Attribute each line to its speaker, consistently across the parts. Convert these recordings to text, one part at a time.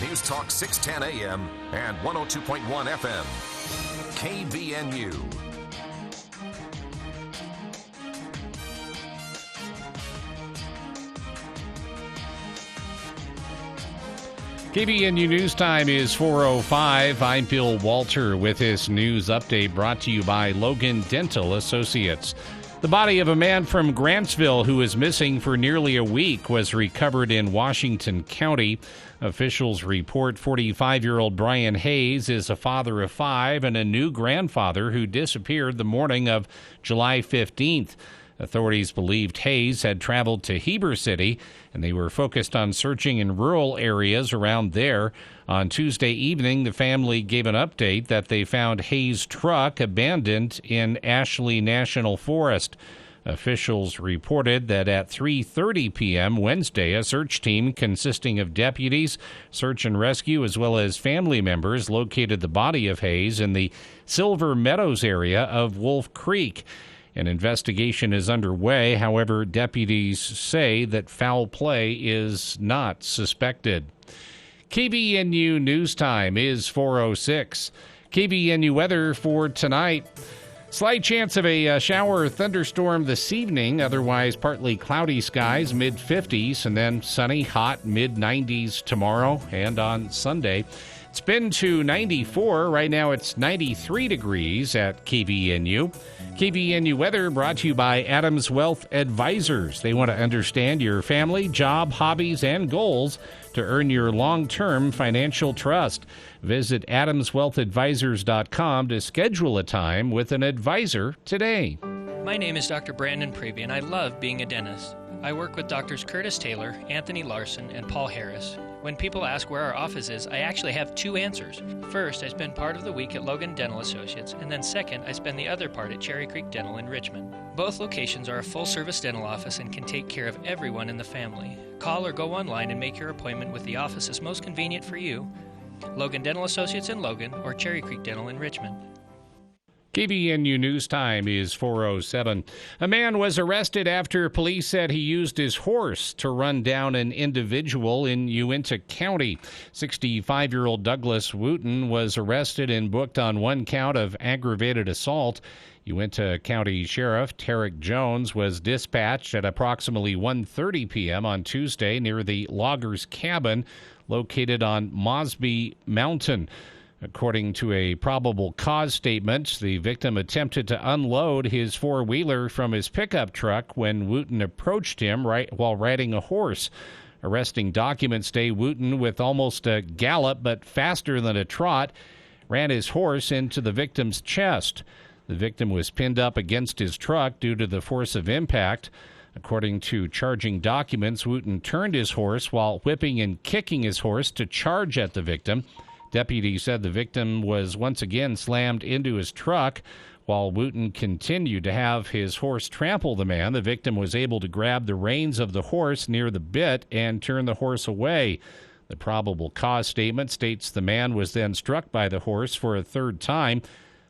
Speaker 1: News Talk 610 AM and 102.1 FM. KVNU.
Speaker 2: KVNU News Time is 4:05. I'm Bill Walter with this news update brought to you by Logan Dental Associates. The body of a man from Grantsville who was missing for nearly a week was recovered in Washington County. Officials report 45-year-old Brian Hayes is a father of 5 and a new grandfather who disappeared the morning of July 15th. Authorities believed Hayes had traveled to Heber City, and they were focused on searching in rural areas around there. On Tuesday evening, the family gave an update that they found Hayes' truck abandoned in Ashley National Forest. Officials reported that at 3:30 p.m. Wednesday, a search team consisting of deputies, search and rescue, as well as family members located the body of Hayes in the Silver Meadows area of Wolf Creek. An investigation is underway. However, deputies say that foul play is not suspected. KVNU News Time is 4:06. KVNU weather for tonight. Slight chance of a shower or thunderstorm this evening. Otherwise, partly cloudy skies, mid-50s, and then sunny, hot, mid-90s tomorrow and on Sunday. It's been to 94. Right now it's 93 degrees at KVNU. KVNU weather brought to you by Adams Wealth Advisors. They want to understand your family, job, hobbies, and goals to earn your long-term financial trust. Visit adamswealthadvisors.com to schedule a time with an advisor today.
Speaker 3: My name is Dr. Brandon Prevey, and I love being a dentist. I work with Drs. Curtis Taylor, Anthony Larson, and Paul Harris. When people ask where our office is, I actually have 2 answers. First, I spend part of the week at Logan Dental Associates, and then second, I spend the other part at Cherry Creek Dental in Richmond. Both locations are a full-service dental office and can take care of everyone in the family. Call or go online and make your appointment with the offices most convenient for you. Logan Dental Associates in Logan or Cherry Creek Dental in Richmond.
Speaker 2: KVNU News Time is 4:07. A man was arrested after police said he used his horse to run down an individual in Uintah County. 65-year-old Douglas Wooten was arrested and booked on 1 count of aggravated assault. Uintah County Sheriff Tarek Jones was dispatched at approximately 1:30 p.m. on Tuesday near the Loggers Cabin located on Mosby Mountain. According to a probable cause statement, the victim attempted to unload his four-wheeler from his pickup truck when Wooten approached him while riding a horse. Arresting documents say Wooten, with almost a gallop but faster than a trot, ran his horse into the victim's chest. The victim was pinned up against his truck due to the force of impact. According to charging documents, Wooten turned his horse while whipping and kicking his horse to charge at the victim. Deputies said the victim was once again slammed into his truck. While Wooten continued to have his horse trample the man, the victim was able to grab the reins of the horse near the bit and turn the horse away. The probable cause statement states the man was then struck by the horse for a 3rd time.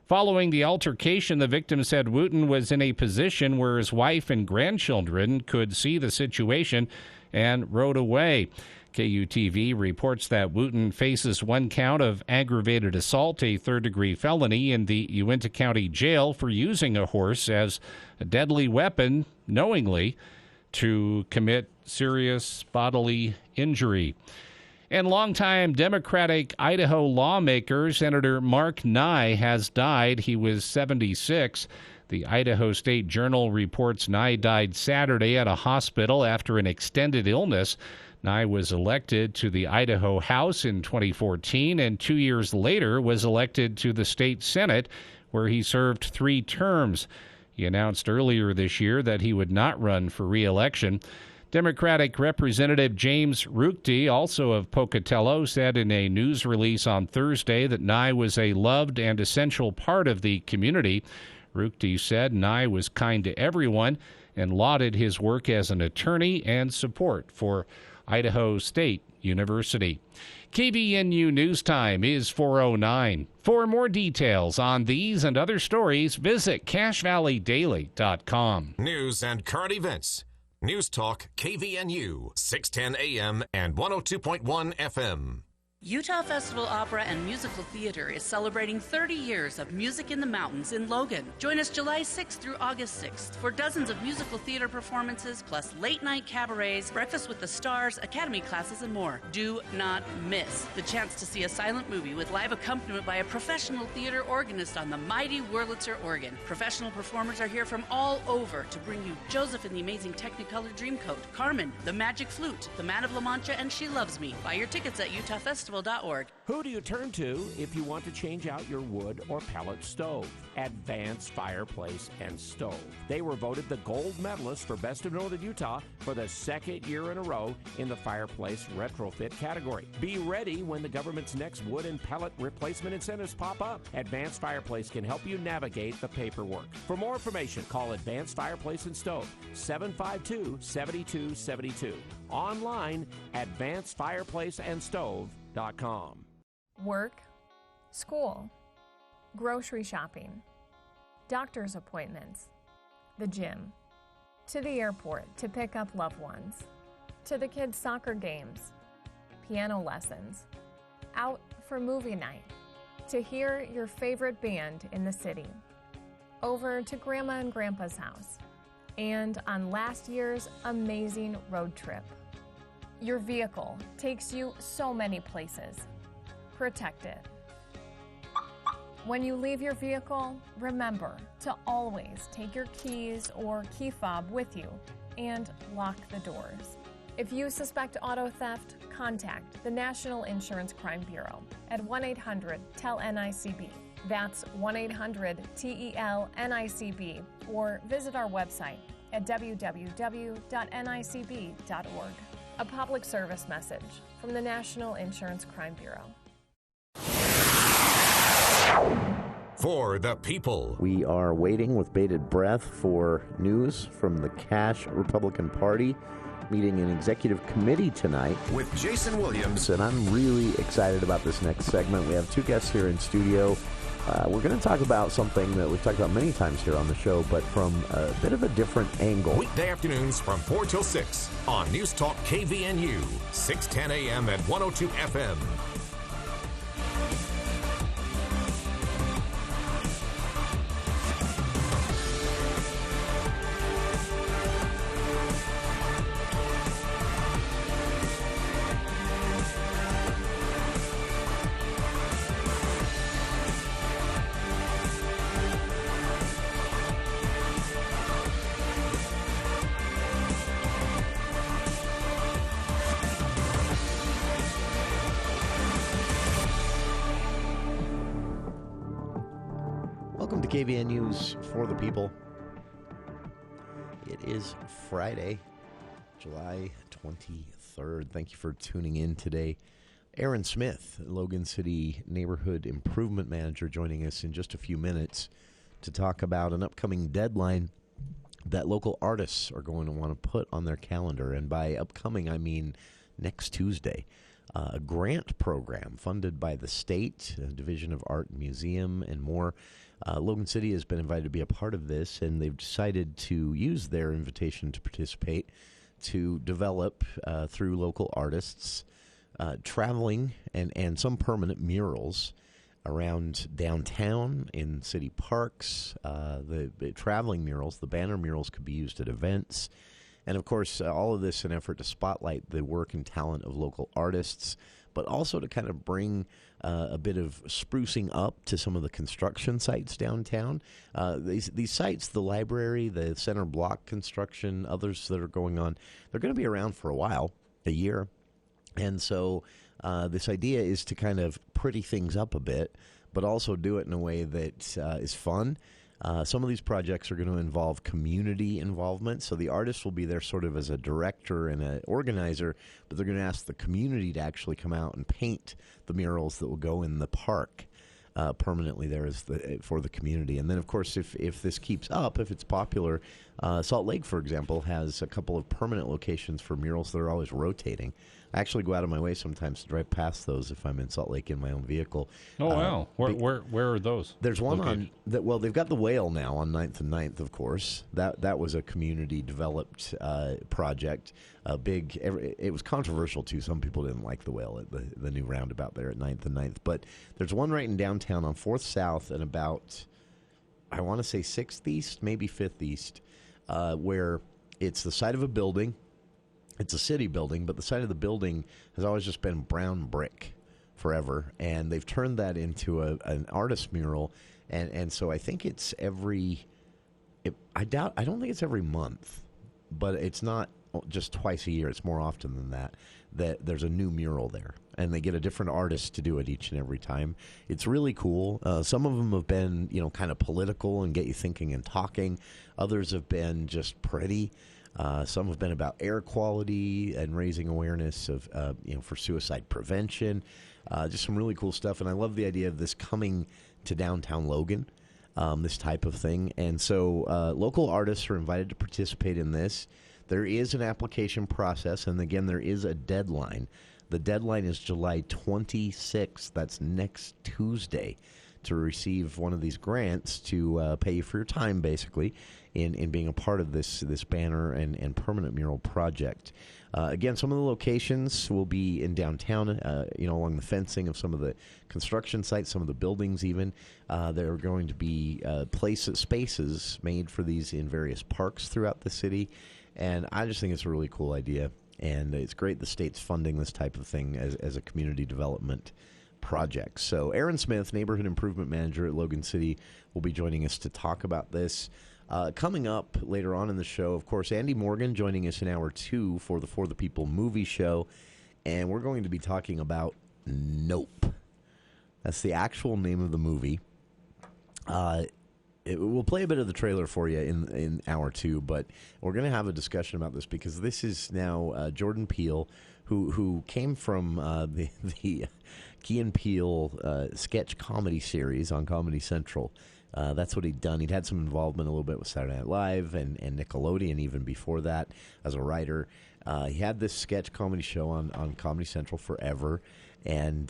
Speaker 2: Following the altercation, the victim said Wooten was in a position where his wife and grandchildren could see the situation and rode away. KUTV reports that Wooten faces 1 count of aggravated assault, a 3rd-degree felony in the Uintah County Jail for using a horse as a deadly weapon knowingly to commit serious bodily injury. And longtime Democratic Idaho lawmaker Senator Mark Nye has died. He was 76. The Idaho State Journal reports Nye died Saturday at a hospital after an extended illness. Nye was elected to the Idaho House in 2014 and 2 years later was elected to the state Senate, where he served 3 terms. He announced earlier this year that he would not run for re-election. Democratic Representative James Ruchti, also of Pocatello, said in a news release on Thursday that Nye was a loved and essential part of the community. Ruchti said Nye was kind to everyone and lauded his work as an attorney and support for Idaho State University. KVNU News Time is 4:09. For more details on these and other stories, visit CashValleyDaily.com.
Speaker 1: News and current events. News Talk KVNU 610 AM and 102.1 FM.
Speaker 4: Utah Festival Opera and Musical Theater is celebrating 30 years of music in the mountains in Logan. Join us July 6th through August 6th for dozens of musical theater performances, plus late-night cabarets, breakfast with the stars, academy classes, and more. Do not miss the chance to see a silent movie with live accompaniment by a professional theater organist on the mighty Wurlitzer organ. Professional performers are here from all over to bring you Joseph and the Amazing Technicolor Dreamcoat, Carmen, The Magic Flute, The Man of La Mancha, and She Loves Me. Buy your tickets at utahfestival.org.
Speaker 5: Who do you turn to if you want to change out your wood or pellet stove? Advanced Fireplace and Stove. They were voted the gold medalist for Best of Northern Utah for the second year in a row in the fireplace retrofit category. Be ready when the government's next wood and pellet replacement incentives pop up. Advanced Fireplace can help you navigate the paperwork. For more information, call Advanced Fireplace and Stove, 752-7272. Online, advancedfireplaceandstove.com.
Speaker 6: Work, school, grocery shopping, doctor's appointments, the gym, to the airport to pick up loved ones, to the kids' soccer games, piano lessons, out for movie night, to hear your favorite band in the city, over to Grandma and Grandpa's house, and on last year's amazing road trip. Your vehicle takes you so many places. Protect it. When you leave your vehicle, remember to always take your keys or key fob with you and lock the doors. If you suspect auto theft, contact the National Insurance Crime Bureau at 1-800-TEL-NICB. That's 1-800-TEL-NICB, or visit our website at www.nicb.org. A public service message from the National Insurance Crime Bureau.
Speaker 1: For the people.
Speaker 7: We are waiting with bated breath for news from the Cash Republican Party meeting an executive committee tonight.
Speaker 1: With Jason Williams.
Speaker 7: And I'm really excited about this next segment. We have two guests here in studio. We're going to talk about something that we've talked about many times here on the show, but from a bit of a different angle.
Speaker 1: Weekday afternoons from 4 till 6 on News Talk KVNU, 610 AM and 102 FM.
Speaker 7: Welcome to KVN News for the People. It is Friday, July 23rd. Thank you for tuning in today. Aaron Smith, Logan City Neighborhood Improvement Manager, joining us in just a few minutes to talk about an upcoming deadline that local artists are going to want to put on their calendar. And by upcoming, I mean next Tuesday. A grant program funded by the state, Division of Art and Museum, and more. Logan City has been invited to be a part of this, and they've decided to use their invitation to participate to develop, through local artists, traveling and some permanent murals around downtown, in city parks. The traveling murals, the banner murals, could be used at events. And, of course, all of this in an effort to spotlight the work and talent of local artists, but also to kind of bring a bit of sprucing up to some of the construction sites downtown. These sites, the library, the center block construction, others that are going on, they're going to be around for a while, a year. And so this idea is to kind of pretty things up a bit, but also do it in a way that is fun. Some of these projects are going to involve community involvement, so the artist will be there sort of as a director and an organizer, but they're going to ask the community to actually come out and paint the murals that will go in the park permanently there for the community. And then, of course, if this keeps up, if it's popular, Salt Lake, for example, has a couple of permanent locations for murals that are always rotating. I actually go out of my way sometimes to drive past those if I'm in Salt Lake in my own vehicle.
Speaker 2: Oh, wow. Where are those?
Speaker 7: There's one
Speaker 2: located?
Speaker 7: they've got the Whale now on 9th and 9th, of course. That was a community-developed project. It was controversial, too. Some people didn't like the Whale at the new roundabout there at 9th and 9th. But there's one right in downtown on 4th South and about, I want to say 6th East, maybe 5th East, where it's the side of a building. It's a city building, but the side of the building has always just been brown brick forever, and they've turned that into an artist mural, and so I think it's I don't think it's every month, but it's not just twice a year. It's more often than that there's a new mural there, and they get a different artist to do it each and every time. It's really cool. Some of them have been, kind of political and get you thinking and talking. Others have been just pretty. Some have been about air quality and raising awareness of, for suicide prevention. Just some really cool stuff. And I love the idea of this coming to downtown Logan, this type of thing. And so local artists are invited to participate in this. There is an application process, and again, there is a deadline. The deadline is July 26th. That's next Tuesday, to receive one of these grants to pay you for your time, basically, in being a part of this banner and permanent mural project. Again, some of the locations will be in downtown, along the fencing of some of the construction sites, some of the buildings even. There are going to be spaces made for these in various parks throughout the city, and I just think it's a really cool idea, and it's great the state's funding this type of thing as a community development project. So Aaron Smith, Neighborhood Improvement Manager at Logan City, will be joining us to talk about this. Coming up later on in the show, of course, Andy Morgan joining us in Hour 2 for the For the People movie show, and we're going to be talking about Nope. That's the actual name of the movie. We'll play a bit of the trailer for you in Hour 2, but we're going to have a discussion about this because this is now Jordan Peele, who came from the Key and Peele sketch comedy series on Comedy Central. That's what he'd done. He'd had some involvement a little bit with Saturday Night Live and Nickelodeon even before that as a writer. He had this sketch comedy show on Comedy Central forever. And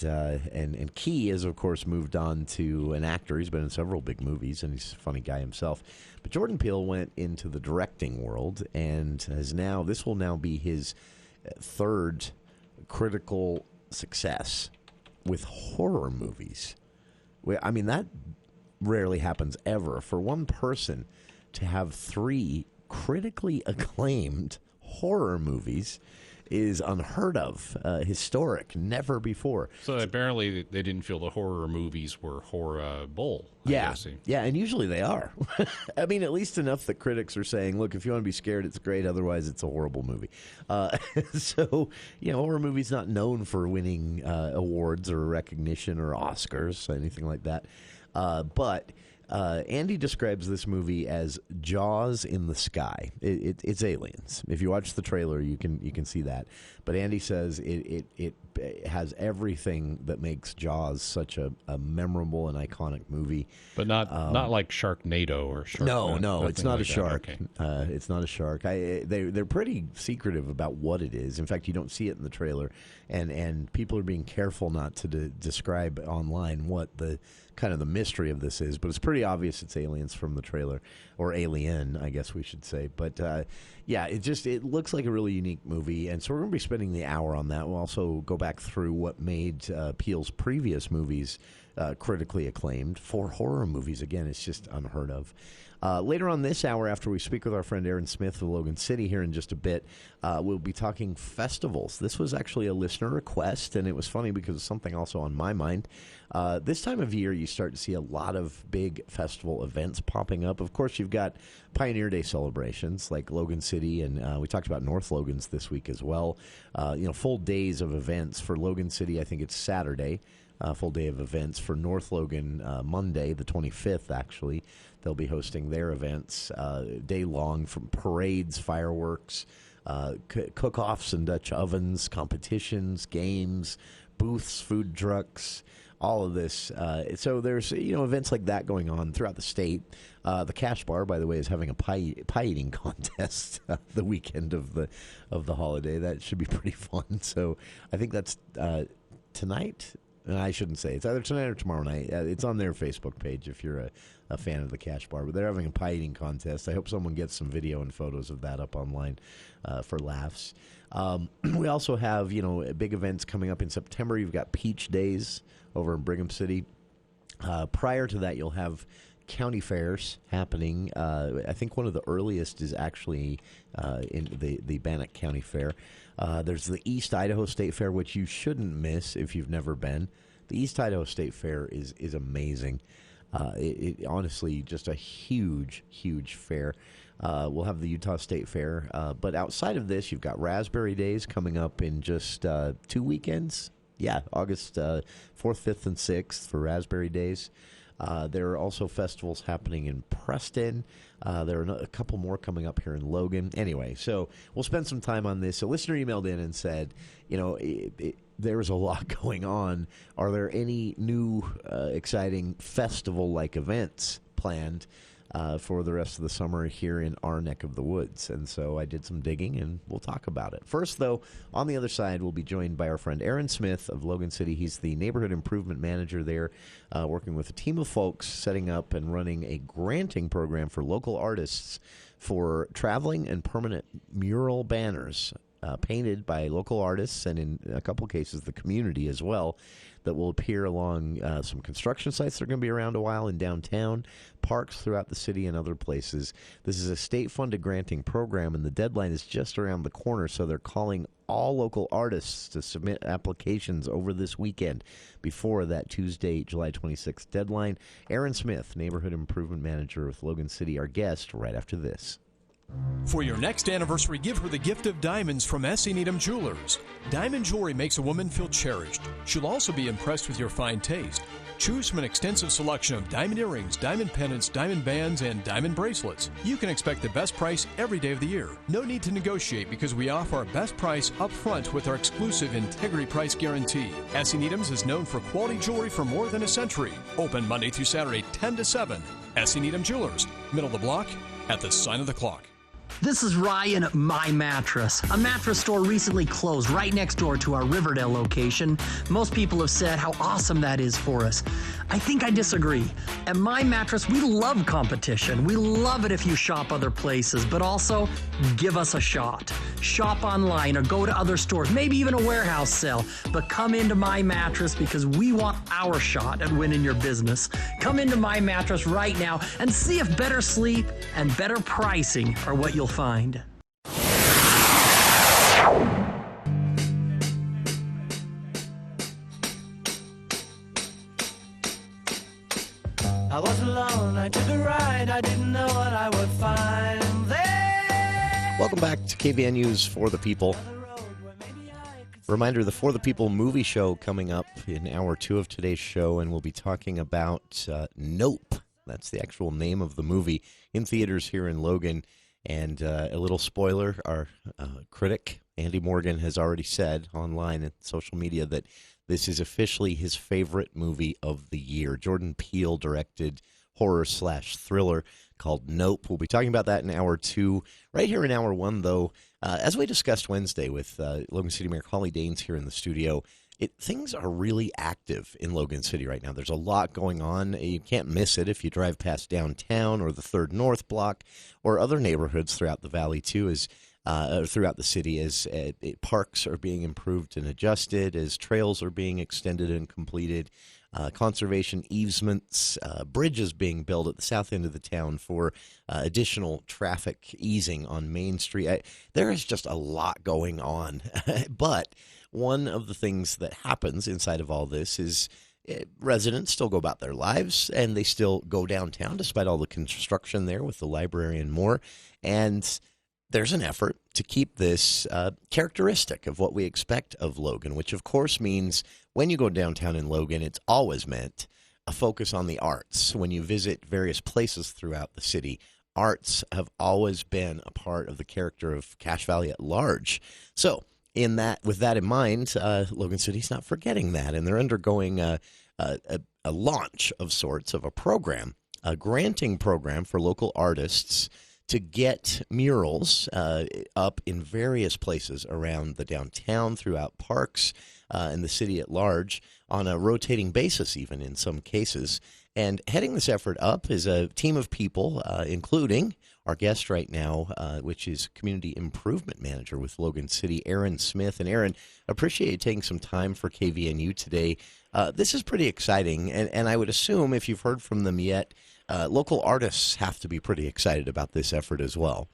Speaker 7: Key has, of course, moved on to an actor. He's been in several big movies, and he's a funny guy himself. But Jordan Peele went into the directing world and this will now be his third critical success with horror movies. I mean, that rarely happens ever. For one person to have 3 critically acclaimed horror movies is unheard of, historic, never before.
Speaker 2: So apparently they didn't feel the horror movies were horrible.
Speaker 7: Yeah, and usually they are. I mean, at least enough that critics are saying, look, if you want to be scared, it's great. Otherwise, it's a horrible movie. So, horror movies not known for winning awards or recognition or Oscars, anything like that. But Andy describes this movie as Jaws in the sky. It's aliens. If you watch the trailer, you can see that. But Andy says it has everything that makes Jaws such a memorable and iconic movie.
Speaker 2: But not like Sharknado or Shark.
Speaker 7: No, it's not
Speaker 2: like
Speaker 7: a shark.
Speaker 2: Okay.
Speaker 7: It's not a shark. They're pretty secretive about what it is. In fact, you don't see it in the trailer, and people are being careful not to describe online what the kind of the mystery of this is. But it's pretty obvious it's aliens from the trailer, or Alien, I guess we should say. But it looks like a really unique movie, and so we're going to be spending the hour on that. We'll also go back through what made Peele's previous movies critically acclaimed. 4 horror movies, again, it's just unheard of. Later on this hour, after we speak with our friend Aaron Smith of Logan City here in just a bit, we'll be talking festivals. This was actually a listener request, and it was funny because it's something also on my mind. This time of year, you start to see a lot of big festival events popping up. Of course, you've got Pioneer Day celebrations like Logan City, and we talked about North Logan's this week as well. Full days of events for Logan City. I think it's Saturday. Full day of events for North Logan Monday, the 25th, actually. They'll be hosting their events day long, from parades, fireworks, cook-offs and Dutch ovens, competitions, games, booths, food trucks, all of this. So there's events like that going on throughout the state. The Cash Bar, by the way, is having a pie eating contest the weekend of the holiday. That should be pretty fun. So I think that's tonight. I shouldn't say. It's either tonight or tomorrow night. It's on their Facebook page if you're a fan of the Cash Bar. But they're having a pie eating contest. I hope someone gets some video and photos of that up online for laughs. We also have, big events coming up in September. You've got Peach Days over in Brigham City. Prior to that, you'll have county fairs happening. I think one of the earliest is actually in the Bannock County Fair. There's the East Idaho State Fair, which you shouldn't miss if you've never been. The East Idaho State Fair is amazing. It honestly, just a huge, huge fair. We'll have the Utah State Fair. But outside of this, you've got Raspberry Days coming up in just 2 weekends. Yeah, August 4th, 5th, and 6th for Raspberry Days. There are also festivals happening in Preston. There are a couple more coming up here in Logan. Anyway, so we'll spend some time on this. A listener emailed in and said, there's a lot going on. Are there any new exciting festival-like events planned for the rest of the summer here in our neck of the woods? And so I did some digging, and we'll talk about it. First, though, on the other side, we'll be joined by our friend Aaron Smith of Logan City. He's the neighborhood improvement manager there, working with a team of folks setting up and running a granting program for local artists for traveling and permanent mural banners painted by local artists and, in a couple cases, the community as well, that will appear along some construction sites that are going to be around a while in downtown, parks throughout the city, and other places. This is a state-funded granting program, and the deadline is just around the corner, so they're calling all local artists to submit applications over this weekend before that Tuesday, July 26th deadline. Aaron Smith, Neighborhood Improvement Manager with Logan City, our guest right after this.
Speaker 8: For your next anniversary, give her the gift of diamonds from S.E. Needham Jewelers. Diamond jewelry makes a woman feel cherished. She'll also be impressed with your fine taste. Choose from an extensive selection of diamond earrings, diamond pendants, diamond bands, and diamond bracelets. You can expect the best price every day of the year. No need to negotiate because we offer our best price up front with our exclusive Integrity Price Guarantee. S.E. Needham's is known for quality jewelry for more than a century. Open Monday through Saturday, 10 to 7. S.E. Needham Jewelers, middle of the block, at the sign of the clock.
Speaker 9: This is Ryan at My Mattress. A mattress store recently closed right next door to our Riverdale location. Most people have said how awesome that is for us. I think I disagree. At My Mattress, we love competition. We love it if you shop other places, but also give us a shot. Shop online or go to other stores, maybe even a warehouse sale, but come into My Mattress because we want our shot at winning your business. Come into My Mattress right now and see if better sleep and better pricing are what you'll find.
Speaker 10: I was alone, I took a ride, I didn't know what I would find there.
Speaker 7: Welcome back to KVNU's For the People. Reminder, the For the People movie show coming up in hour 2 of today's show, and we'll be talking about Nope. That's the actual name of the movie, in theaters here in Logan. And a little spoiler, our critic, Andy Morgan, has already said online and social media that this is officially his favorite movie of the year. Jordan Peele directed horror/thriller called Nope. We'll be talking about that in hour 2. Right here in hour 1, though, as we discussed Wednesday with Logan City Mayor Holly Danes here in the studio, things are really active in Logan City right now. There's a lot going on. You can't miss it if you drive past downtown or the 3rd North Block or other neighborhoods throughout the valley, too, as throughout the city, as parks are being improved and adjusted, as trails are being extended and completed, conservation easements, bridges being built at the south end of the town for additional traffic easing on Main Street. There is just a lot going on. But one of the things that happens inside of all this is residents still go about their lives, and they still go downtown despite all the construction there with the library and more. And there's an effort to keep this characteristic of what we expect of Logan, which of course means when you go downtown in Logan, it's always meant a focus on the arts. When you visit various places throughout the city, arts have always been a part of the character of Cache Valley at large. So with that in mind, Logan City's not forgetting that, and they're undergoing a a launch of sorts of a program, a granting program for local artists to get murals up in various places around the downtown, throughout parks, and the city at large, on a rotating basis even in some cases. And heading this effort up is a team of people, including our guest right now, which is Community Improvement Manager with Logan City, Aaron Smith. And Aaron, appreciate you taking some time for KVNU today. This is pretty exciting, and I would assume, if you've heard from them yet, local artists have to be pretty excited about this effort as well.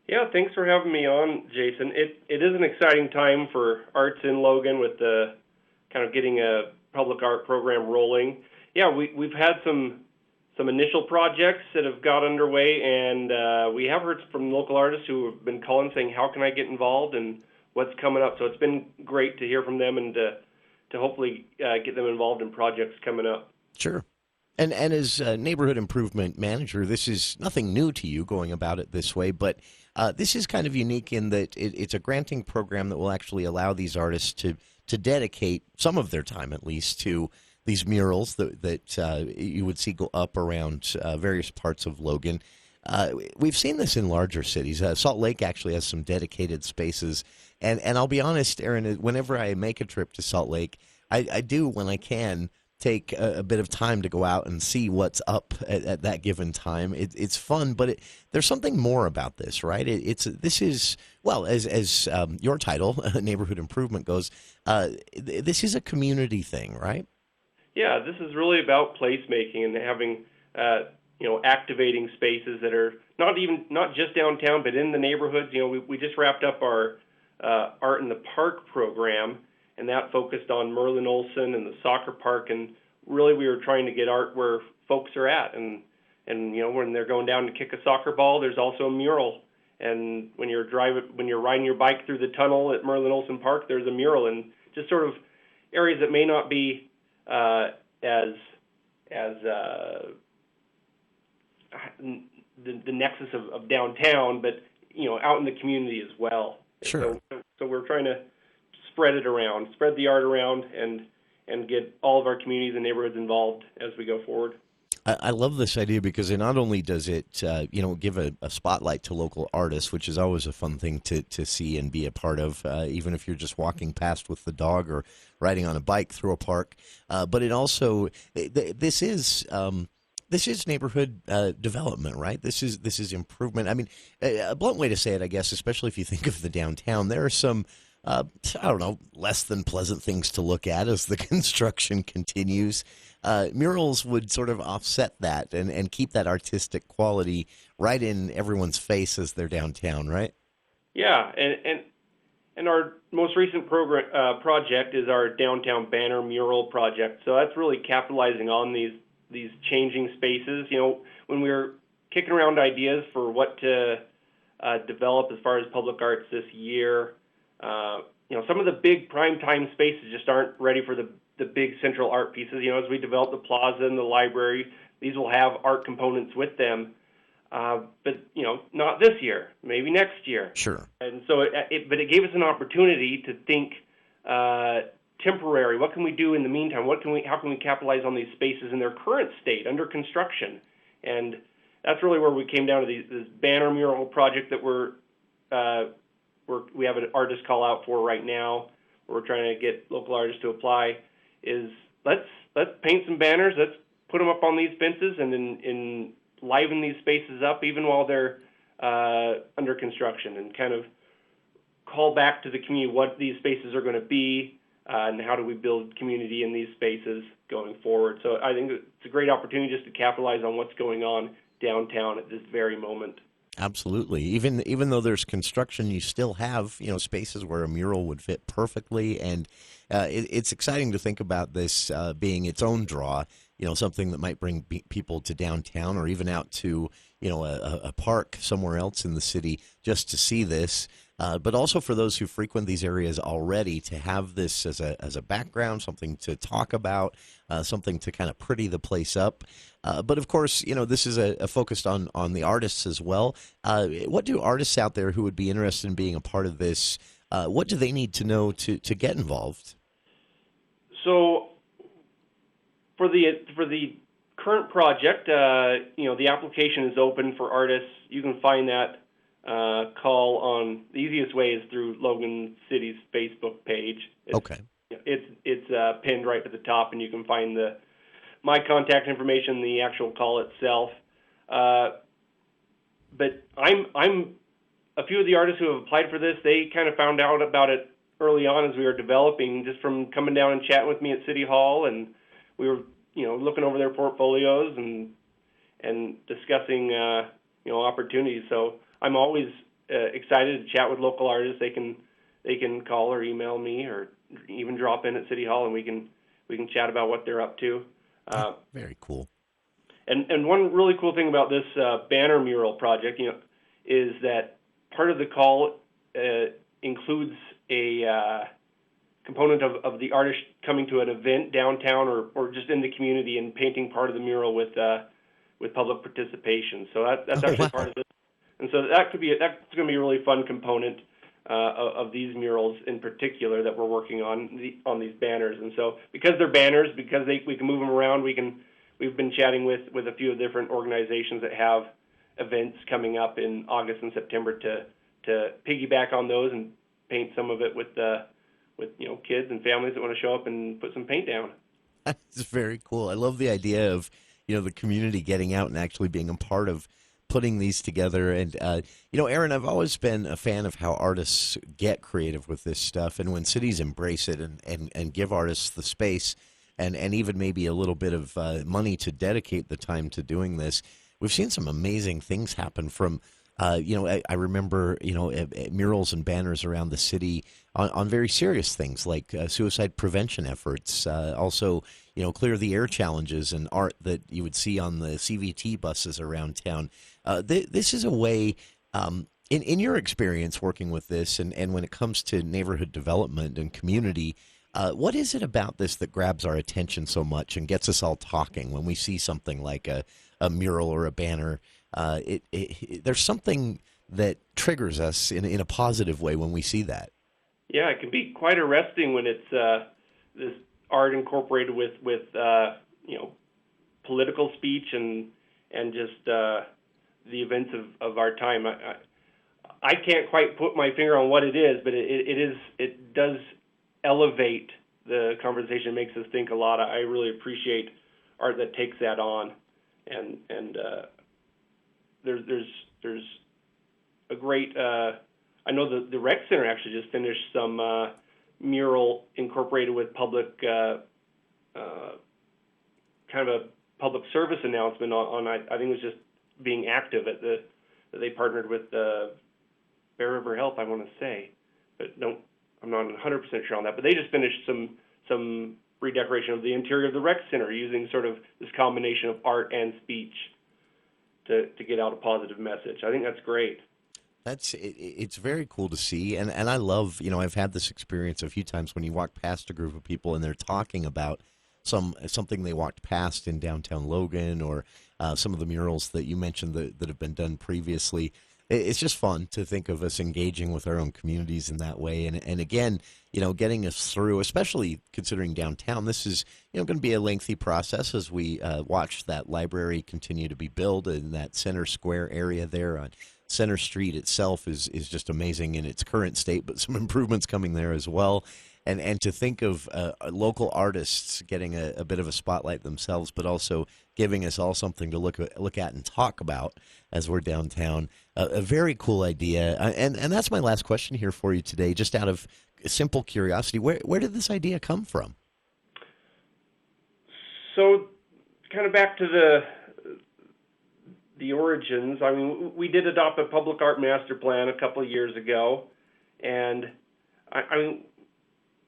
Speaker 11: Yeah, thanks for having me on, Jason. It is an exciting time for arts in Logan with the kind of getting a public art program rolling. Yeah, we've had some initial projects that have got underway, and we have heard from local artists who have been calling saying, how can I get involved and what's coming up? So it's been great to hear from them and to hopefully get them involved in projects coming up.
Speaker 7: Sure. And as neighborhood improvement manager, this is nothing new to you going about it this way, but this is kind of unique in that it's a granting program that will actually allow these artists to dedicate some of their time, at least, to these murals that you would see go up around various parts of Logan. We've seen this in larger cities. Salt Lake actually has some dedicated spaces. And I'll be honest, Aaron, whenever I make a trip to Salt Lake, I do, when I can, take a bit of time to go out and see what's up at that given time. It's fun, but there's something more about this, right? This is, well, as your title, Neighborhood Improvement, goes, this is a community thing, right?
Speaker 11: Yeah, this is really about placemaking and having, activating spaces that are not just downtown, but in the neighborhoods. We just wrapped up our Art in the Park program, and that focused on Merlin Olsen and the soccer park. And really, we were trying to get art where folks are at. And when they're going down to kick a soccer ball, there's also a mural. And when you're riding your bike through the tunnel at Merlin Olsen Park, there's a mural. And just sort of areas that may not be as the nexus of downtown, but out in the community as well.
Speaker 7: Sure.
Speaker 11: So we're trying to spread the art around, and get all of our communities and neighborhoods involved as we go forward.
Speaker 7: I love this idea because it not only does it, give a spotlight to local artists, which is always a fun thing to see and be a part of, even if you're just walking past with the dog or riding on a bike through a park. But it also, this is neighborhood development, right? This is improvement. I mean, a blunt way to say it, I guess, especially if you think of the downtown, there are some less than pleasant things to look at as the construction continues. Murals would sort of offset that and keep that artistic quality right in everyone's face as they're downtown, right?
Speaker 11: Yeah, and our most recent project is our downtown banner mural project. So that's really capitalizing on these changing spaces. When we were kicking around ideas for what to develop as far as public arts this year, some of the big primetime spaces just aren't ready for the big central art pieces. As we develop the plaza and the library, these will have art components with them. But not this year, maybe next year.
Speaker 7: Sure.
Speaker 11: And so, but it gave us an opportunity to think temporary. What can we do in the meantime? How can we capitalize on these spaces in their current state, under construction? And that's really where we came down to this banner mural project that we have an artist call out for right now. We're trying to get local artists to apply. Is let's paint some banners. Let's put them up on these fences and liven these spaces up even while they're under construction, and kind of call back to the community what these spaces are going to be, and how do we build community in these spaces going forward. So I think it's a great opportunity just to capitalize on what's going on downtown at this very moment.
Speaker 7: Absolutely. Even though there's construction, you still have spaces where a mural would fit perfectly, and it's exciting to think about this being its own draw. Something that might bring people to downtown or even out to a park somewhere else in the city just to see this. But also for those who frequent these areas already, to have this as a background, something to talk about, something to kind of pretty the place up. But of course, this is a focused on the artists as well. What do artists out there who would be interested in being a part of this, what do they need to know to get involved?
Speaker 11: So For the current project, the application is open for artists. You can find that call on the easiest way is through Logan City's Facebook page. It's pinned right at the top, and you can find my contact information, the actual call itself. But I'm a few of the artists who have applied for this. They kind of found out about it early on as we were developing, just from coming down and chatting with me at City Hall, and we were looking over their portfolios and discussing opportunities. So I'm always excited to chat with local artists. They can call or email me, or even drop in at City Hall, and we can chat about what they're up to.
Speaker 7: Very cool.
Speaker 11: And one really cool thing about this banner mural project, is that part of the call includes a component of the artist coming to an event downtown or just in the community and painting part of the mural with public participation. So that's actually part of it. And so that's going to be a really fun component of these murals in particular that we're working on these banners. And so because they're banners, because we can move them around, we've been chatting with a few of different organizations that have events coming up in August and September to piggyback on those and paint some of it with kids and families that want to show up and put some paint down.
Speaker 7: That's very cool. I love the idea of the community getting out and actually being a part of putting these together. And Aaron, I've always been a fan of how artists get creative with this stuff, and when cities embrace it and give artists the space and even maybe a little bit of money to dedicate the time to doing this, we've seen some amazing things happen from I remember, murals and banners around the city on very serious things like suicide prevention efforts. Also, clear the air challenges and art that you would see on the CVT buses around town. This is a way, in your experience working with this and when it comes to neighborhood development and community, what is it about this that grabs our attention so much and gets us all talking when we see something like a mural or a banner? There's something that triggers us in a positive way when we see that. Yeah, it can be quite arresting when it's this art incorporated with political speech and just the events of our time. I can't quite put my finger on what it is, but it does elevate the conversation, makes us think a lot. I really appreciate art that takes that on, and there's a great. I know the rec center actually just finished some mural incorporated with public kind of a public service announcement on I think it was just being active at that they partnered with Bear River Health, I want to say, but I'm not 100% sure on that. But they just finished some redecoration of the interior of the rec center using sort of this combination of art and speech to get out a positive message. I think that's great. It's very cool to see, and I love, I've had this experience a few times when you walk past a group of people and they're talking about something they walked past in downtown Logan or some of the murals that you mentioned that have been done previously. It's just fun to think of us engaging with our own communities in that way. And again, getting us through, especially considering downtown, this is, going to be a lengthy process as we watch that library continue to be built in that center square area there on Center Street itself is just amazing in its current state, but some improvements coming there as well. And to think of local artists getting a bit of a spotlight themselves, but also giving us all something to look at and talk about as we're downtown. A very cool idea. And that's my last question here for you today, just out of simple curiosity. Where did this idea come from? So kind of back to the origins. I mean, we did adopt a public art master plan a couple of years ago. And I mean,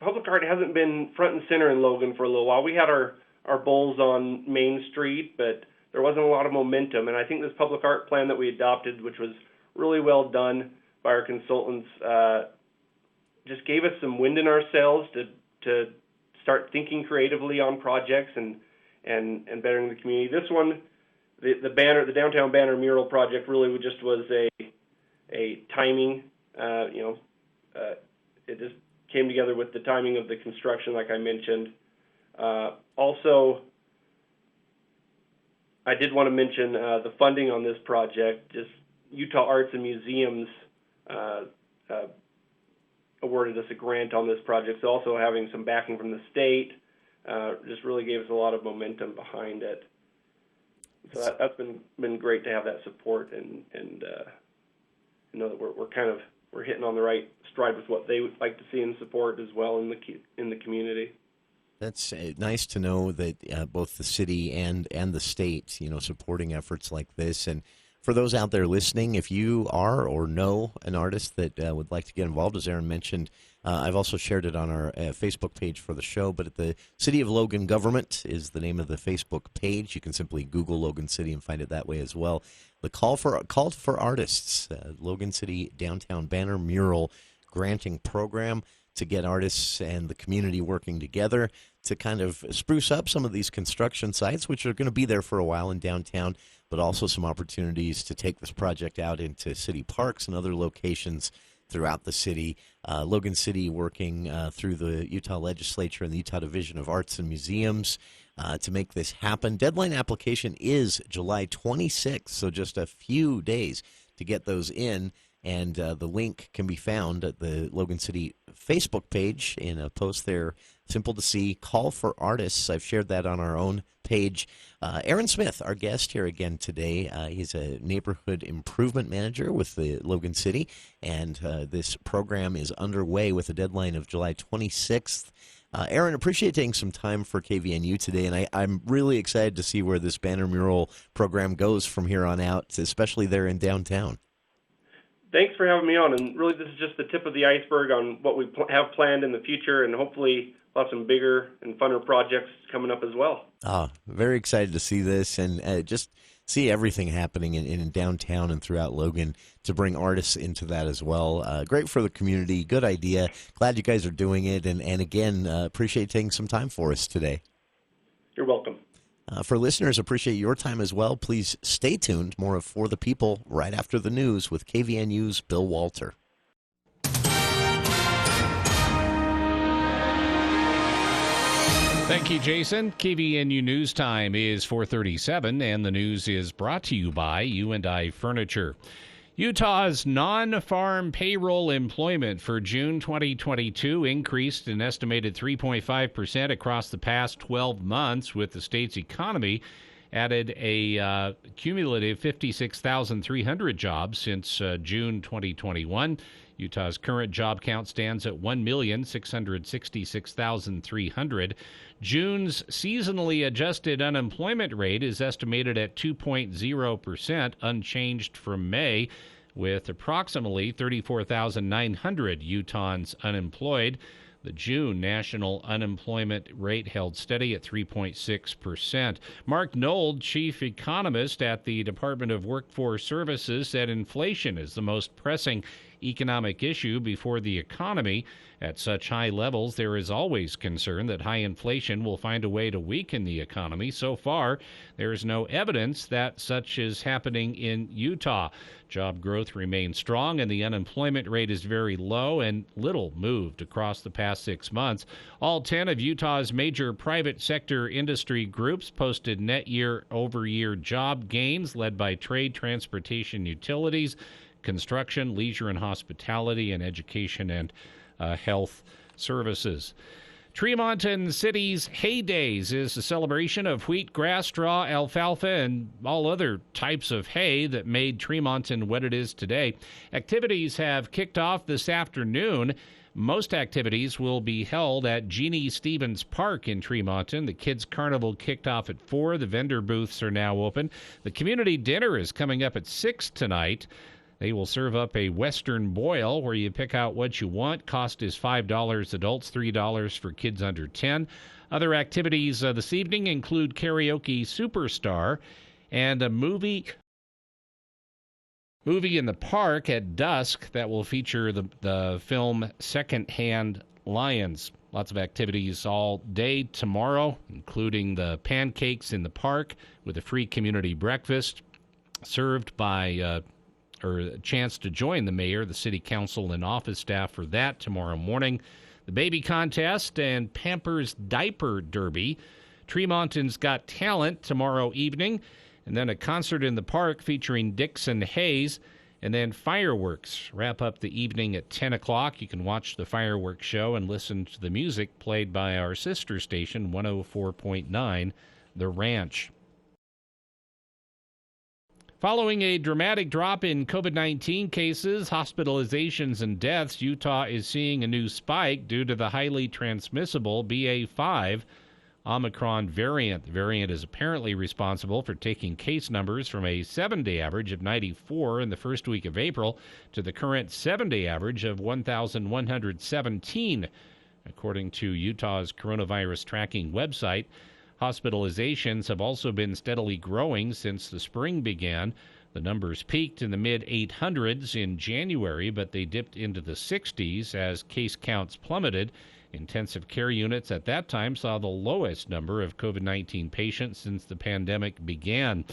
Speaker 7: public art hasn't been front and center in Logan for a little while. We had our bowls on Main Street, but there wasn't a lot of momentum. And I think this public art plan that we adopted, which was really well done by our consultants, just gave us some wind in our sails to start thinking creatively on projects and bettering the community. This one, the downtown banner mural project, really just was a timing. It just came together with the timing of the construction, like I mentioned. Also,
Speaker 11: I did want to mention the funding on this project. Just Utah Arts and Museums awarded us a grant on this project. So also having some backing from the state just really gave us a lot of momentum behind it. So that's been great to have that support and know that we're hitting on the right stride with what they would like to see and support as well in the community.
Speaker 7: That's nice to know that both the city and the state, supporting efforts like this. And for those out there listening, if you are or know an artist that would like to get involved, as Aaron mentioned, I've also shared it on our Facebook page for the show, but at the City of Logan Government is the name of the Facebook page. You can simply Google Logan City and find it that way as well. The call for artists, Logan City Downtown Banner Mural Granting Program, to get artists and the community working together to kind of spruce up some of these construction sites, which are going to be there for a while in downtown, but also some opportunities to take this project out into city parks and other locations throughout the city. Logan City working through the Utah Legislature and the Utah Division of Arts and Museums to make this happen. Deadline application is July 26th, so just a few days to get those in. And the link can be found at the Logan City Facebook page in a post there. Simple to see. Call for artists. I've shared that on our own page. Aaron Smith, our guest here again today. He's a neighborhood improvement manager with the Logan City, and this program is underway with a deadline of July 26th. Aaron, appreciate taking some time for KVNU today, and I'm really excited to see where this banner mural program goes from here on out, especially there in downtown.
Speaker 11: Thanks for having me on, and really this is just the tip of the iceberg on what we have planned in the future, and hopefully we'll have some bigger and funner projects coming up as well.
Speaker 7: Very excited to see this and just see everything happening in downtown and throughout Logan to bring artists into that as well. Great for the community, good idea. Glad you guys are doing it, and again, appreciate taking some time for us today.
Speaker 11: You're welcome.
Speaker 7: For listeners, appreciate your time as well. Please stay tuned. More of For the People right after the news with KVNU's Bill Walter.
Speaker 2: Thank you, Jason. KVNU News Time is 4:37, and the news is brought to you by U&I Furniture. Utah's non-farm payroll employment for June 2022 increased an estimated 3.5% across the past 12 months, with the state's economy added a cumulative 56,300 jobs since June 2021. Utah's current job count stands at 1,666,300. June's seasonally adjusted unemployment rate is estimated at 2.0%, unchanged from May, with approximately 34,900 Utahns unemployed. The June national unemployment rate held steady at 3.6%. Mark Nold, chief economist at the Department of Workforce Services, said inflation is the most pressing economic issue before the economy. At such high levels, there is always concern that high inflation will find a way to weaken the economy. So far, there is no evidence that such is happening in Utah. Job growth remains strong, and the unemployment rate is very low, and little moved across the past 6 months. All 10 of Utah's major private sector industry groups posted net year-over-year job gains, led by trade, transportation, utilities, construction, leisure and hospitality, and education and health services. Tremonton City's Hay Days is a celebration of wheat, grass, straw, alfalfa, and all other types of hay that made Tremonton what it is today. Activities have kicked off this afternoon. Most activities will be held at Jeannie Stevens Park in Tremonton. The Kids Carnival kicked off at 4. The vendor booths are now open. The community dinner is coming up at 6 tonight. They will serve up a Western boil where you pick out what you want. Cost is $5 adults, $3 for kids under 10. Other activities this evening include Karaoke Superstar and a movie in the park at dusk that will feature the film Secondhand Lions. Lots of activities all day tomorrow, including the pancakes in the park with a free community breakfast served by or a chance to join the mayor, the city council, and office staff for that tomorrow morning. The baby contest and Pampers Diaper Derby. Tremonton's Got Talent tomorrow evening. and then a concert in the park featuring Dixon Hayes, and then fireworks wrap up the evening at 10 o'clock. You can watch the fireworks show and listen to the music played by our sister station, 104.9, The Ranch. Following a dramatic drop in COVID-19 cases, hospitalizations, and deaths, Utah is seeing a new spike due to the highly transmissible BA.5 Omicron variant. The variant is apparently responsible for taking case numbers from a 7-day average of 94 in the first week of April to the current 7-day average of 1,117, according to Utah's coronavirus tracking website. Hospitalizations have also been steadily growing since the spring began. The numbers peaked in the mid-800s in January, but they dipped into the 60s as case counts plummeted. Intensive care units at that time saw the lowest number of COVID-19 patients since the pandemic began.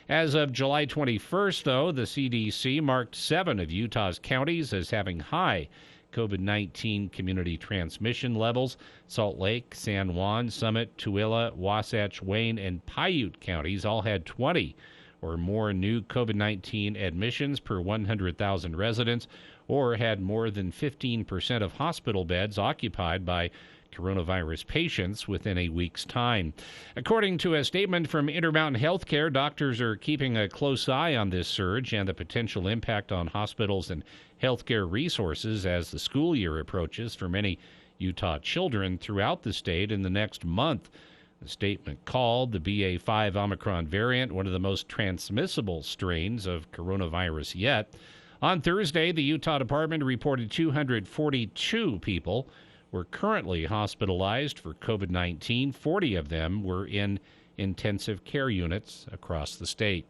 Speaker 2: As of July 21st, though, the CDC marked 7 of Utah's counties as having high COVID-19 community transmission levels. Salt Lake, San Juan, Summit, Tooele, Wasatch, Wayne, and Paiute counties all had 20 or more new COVID-19 admissions per 100,000 residents, or had more than 15% of hospital beds occupied by coronavirus patients within a week's time. According to a statement from Intermountain Healthcare, doctors are keeping a close eye on this surge and the potential impact on hospitals and healthcare resources as the school year approaches for many Utah children throughout the state in the next month. The statement called the BA.5 Omicron variant one of the most transmissible strains of coronavirus yet. On Thursday, the Utah Department reported 242 people were currently hospitalized for COVID-19. 40 of them were in intensive care units across the state.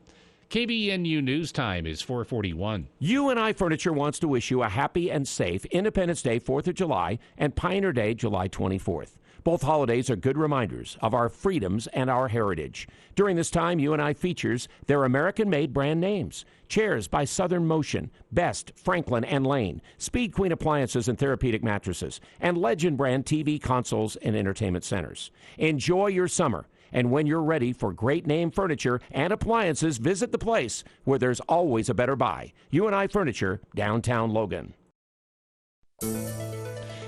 Speaker 2: KBNU News Time is 4:41.
Speaker 5: UNI Furniture wants to wish you a happy and safe Independence Day, 4th of July, and Pioneer Day, July 24th. Both holidays are good reminders of our freedoms and our heritage. During this time, UNI features their American-made brand names. Chairs by Southern Motion, Best, Franklin, and Lane, Speed Queen appliances and therapeutic mattresses, and Legend brand TV consoles and entertainment centers. Enjoy your summer, and when you're ready for great name furniture and appliances, visit the place where there's always a better buy. UNI Furniture, downtown Logan.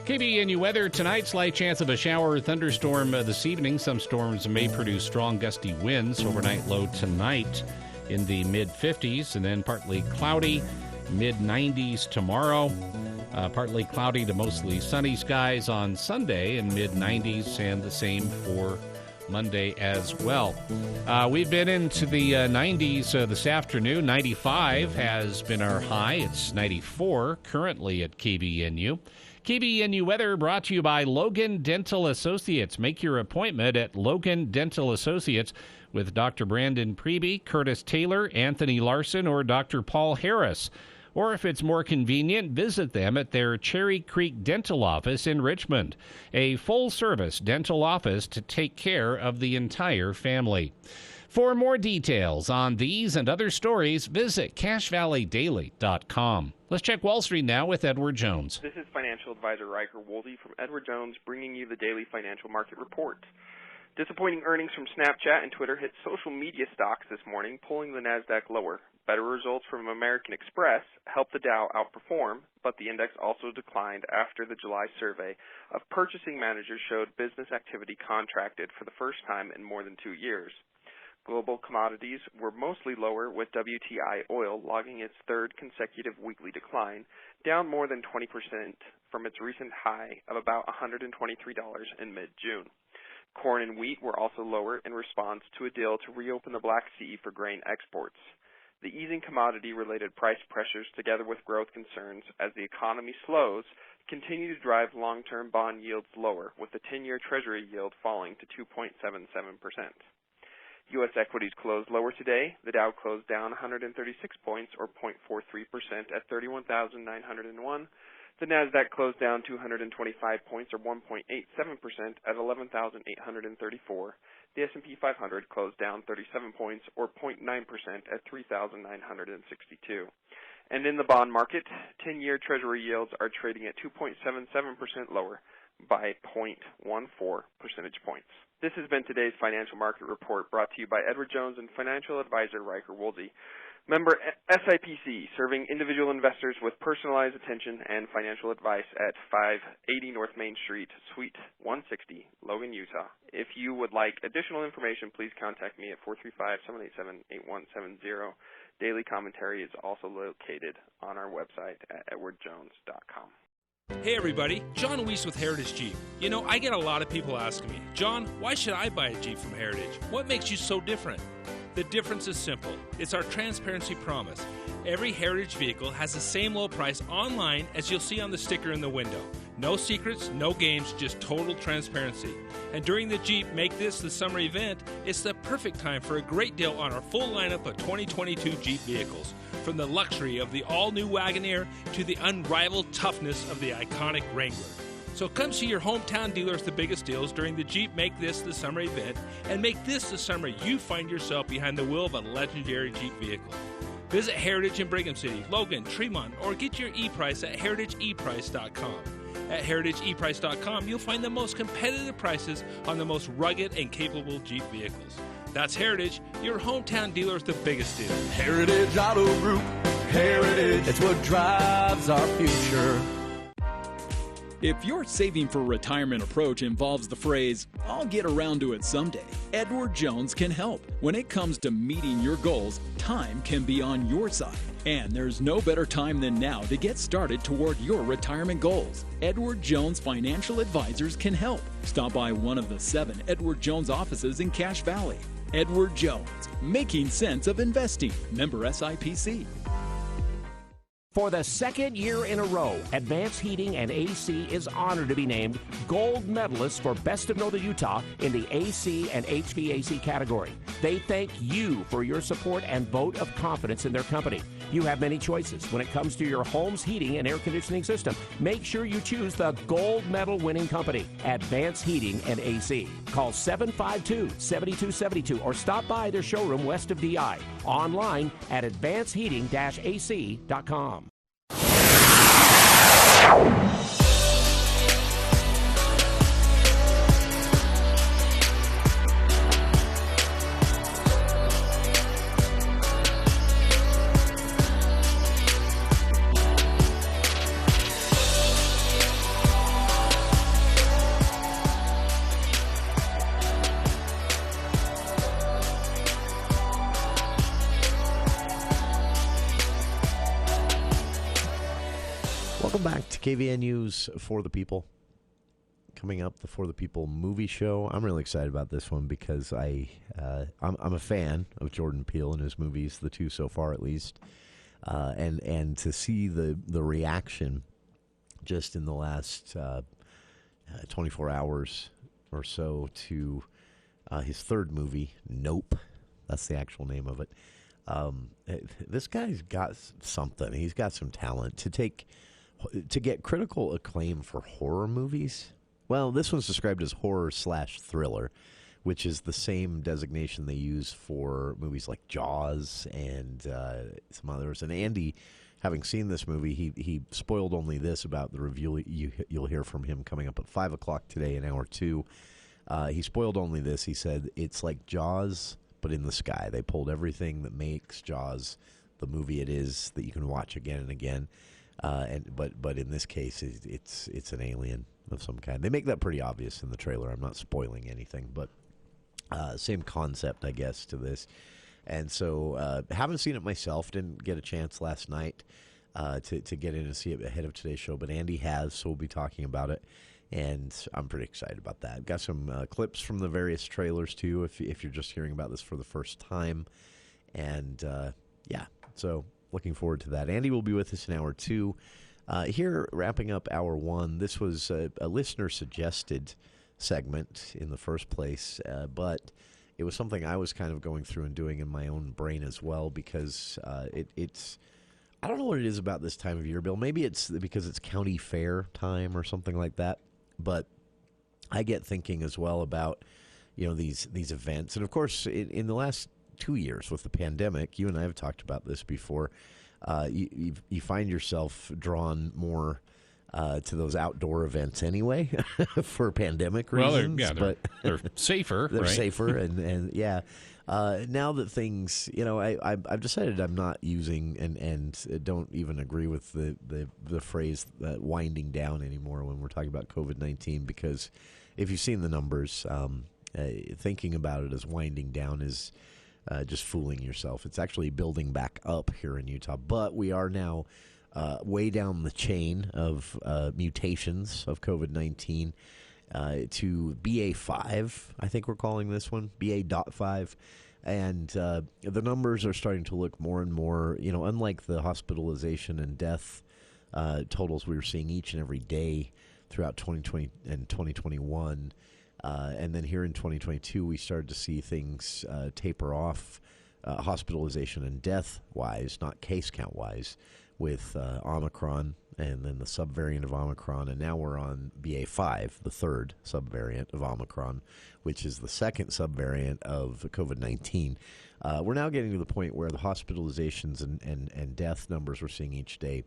Speaker 2: KBNU weather tonight, slight chance of a shower or thunderstorm this evening. Some storms may produce strong gusty winds. Overnight low tonight in the mid-50s, and then partly cloudy, mid-90s tomorrow. Partly cloudy to mostly sunny skies on Sunday, and mid-90s, and the same for Monday as well. We've been into the 90s this afternoon. 95 has been our high. It's 94 currently at KBNU. KBNU weather brought to you by Logan Dental Associates. Make your appointment at Logan Dental Associates with Dr. Brandon Preby, Curtis Taylor, Anthony Larson, or Dr. Paul Harris. Or if it's more convenient, visit them at their Cherry Creek Dental Office in Richmond, a full-service dental office to take care of the entire family. For more details on these and other stories, visit CashValleyDaily.com. Let's check Wall Street now with Edward Jones.
Speaker 12: This is financial advisor Riker Wolde from Edward Jones, bringing you the daily financial market report. Disappointing earnings from Snapchat and Twitter hit social media stocks this morning, pulling the Nasdaq lower. Better results from American Express helped the Dow outperform, but the index also declined after the July survey of purchasing managers showed business activity contracted for the first time in more than 2 years. Global commodities were mostly lower, with WTI oil logging its third consecutive weekly decline, down more than 20% from its recent high of about $123 in mid-June. Corn and wheat were also lower in response to a deal to reopen the Black Sea for grain exports. The easing commodity-related price pressures, together with growth concerns as the economy slows, continue to drive long-term bond yields lower, with the 10-year Treasury yield falling to 2.77%. U.S. equities closed lower today. The Dow closed down 136 points, or 0.43%, at 31,901. The Nasdaq closed down 225 points, or 1.87%, at 11,834. The S&P 500 closed down 37 points, or 0.9%, at 3,962. And in the bond market, 10-year Treasury yields are trading at 2.77% lower. by 0.14 percentage points. This has been today's Financial Market Report, brought to you by Edward Jones and financial advisor Riker Woolsey. Member SIPC, serving individual investors with personalized attention and financial advice at 580 North Main Street, Suite 160, Logan, Utah. If you would like additional information, please contact me at 435-787-8170. Daily commentary is also located on our website at edwardjones.com.
Speaker 13: Hey everybody, John Weiss with Heritage Jeep. You know, I get a lot of people asking me, John, why should I buy a Jeep from Heritage? What makes you so different? The difference is simple. It's our transparency promise. Every Heritage vehicle has the same low price online as you'll see on the sticker in the window. No secrets, no games, just total transparency. And during the Jeep Make This the Summer event, it's the perfect time for a great deal on our full lineup of 2022 Jeep vehicles. From the luxury of the all-new Wagoneer to the unrivaled toughness of the iconic Wrangler. So come see your hometown dealers the biggest deals during the Jeep Make This the Summer event, and make this the summer you find yourself behind the wheel of a legendary Jeep vehicle. Visit Heritage in Brigham City, Logan, Tremont, or get your e-price at heritageeprice.com. At heritageeprice.com, you'll find the most competitive prices on the most rugged and capable Jeep vehicles. That's Heritage, your hometown dealer's the biggest deal.
Speaker 10: Heritage Auto Group, Heritage, it's what drives our future.
Speaker 14: If your saving for retirement approach involves the phrase, I'll get around to it someday, Edward Jones can help. When it comes to meeting your goals, time can be on your side. And there's no better time than now to get started toward your retirement goals. Edward Jones Financial Advisors can help. Stop by one of the 7 Edward Jones offices in Cache Valley. Edward Jones, making sense of investing. Member SIPC.
Speaker 5: For the second year in a row, Advanced Heating and AC is honored to be named gold medalist for Best of Northern Utah in the AC and HVAC category. They thank you for your support and vote of confidence in their company. You have many choices when it comes to your home's heating and air conditioning system. Make sure you choose the gold medal winning company, Advanced Heating and AC. Call 752-7272 or stop by their showroom west of DI. Online at advancedheating-ac.com.
Speaker 7: Welcome back to KVNU's For the People. Coming up, the For the People movie show. I'm really excited about this one because I'm a fan of Jordan Peele and his movies, the 2 so far at least, and to see the reaction just in the last 24 hours or so to his 3rd movie, Nope. That's the actual name of it. This guy's got something. He's got some talent to get critical acclaim for horror movies. Well, this one's described as horror/thriller, which is the same designation they use for movies like Jaws and some others. And Andy, having seen this movie, he spoiled only this about the review you'll hear from him coming up at 5 o'clock today in hour 2. He spoiled only this. He said it's like Jaws, but in the sky. They pulled everything that makes Jaws the movie it is that you can watch again and again. But in this case, it's an alien of some kind. They make that pretty obvious in the trailer. I'm not spoiling anything, but same concept, I guess, to this. And so haven't seen it myself. Didn't get a chance last night to get in and see it ahead of today's show, but Andy has, so we'll be talking about it. And I'm pretty excited about that. Got some clips from the various trailers, too, if you're just hearing about this for the first time. And, yeah, so looking forward to that. Andy will be with us in hour 2. Here, wrapping up hour 1, this was a listener-suggested segment in the first place, but it was something I was kind of going through and doing in my own brain as well, because it's I don't know what it is about this time of year, Bill. Maybe it's because it's county fair time or something like that, but I get thinking as well about, these events. And, of course, in the last 2 years with the pandemic, you and I have talked about this before, you find yourself drawn more to those outdoor events anyway for pandemic reasons.
Speaker 2: They're safer.
Speaker 7: They're
Speaker 2: right?
Speaker 7: safer, and yeah. Now that things, I've decided I'm not using and don't even agree with the phrase winding down anymore when we're talking about COVID-19, because if you've seen the numbers, thinking about it as winding down is just fooling yourself. It's actually building back up here in Utah, but we are now way down the chain of mutations of COVID-19 to BA5, I think we're calling this one, BA.5. And the numbers are starting to look more and more, unlike the hospitalization and death totals we were seeing each and every day throughout 2020 and 2021. And then here in 2022, we started to see things taper off, hospitalization and death-wise, not case count-wise, with Omicron and then the subvariant of Omicron. And now we're on BA5, the third subvariant of Omicron, which is the second subvariant of COVID-19. We're now getting to the point where the hospitalizations and death numbers we're seeing each day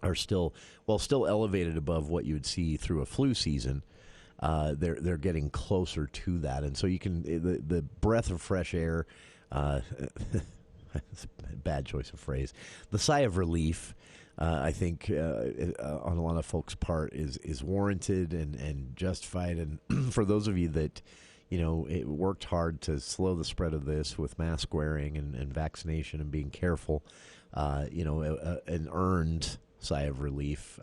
Speaker 7: are still elevated above what you would see through a flu season. They're getting closer to that, and so you can the breath of fresh air. Bad choice of phrase. The sigh of relief, I think, on a lot of folks' part is warranted and justified. And for those of you that it worked hard to slow the spread of this with mask wearing and vaccination and being careful, an earned sigh of relief.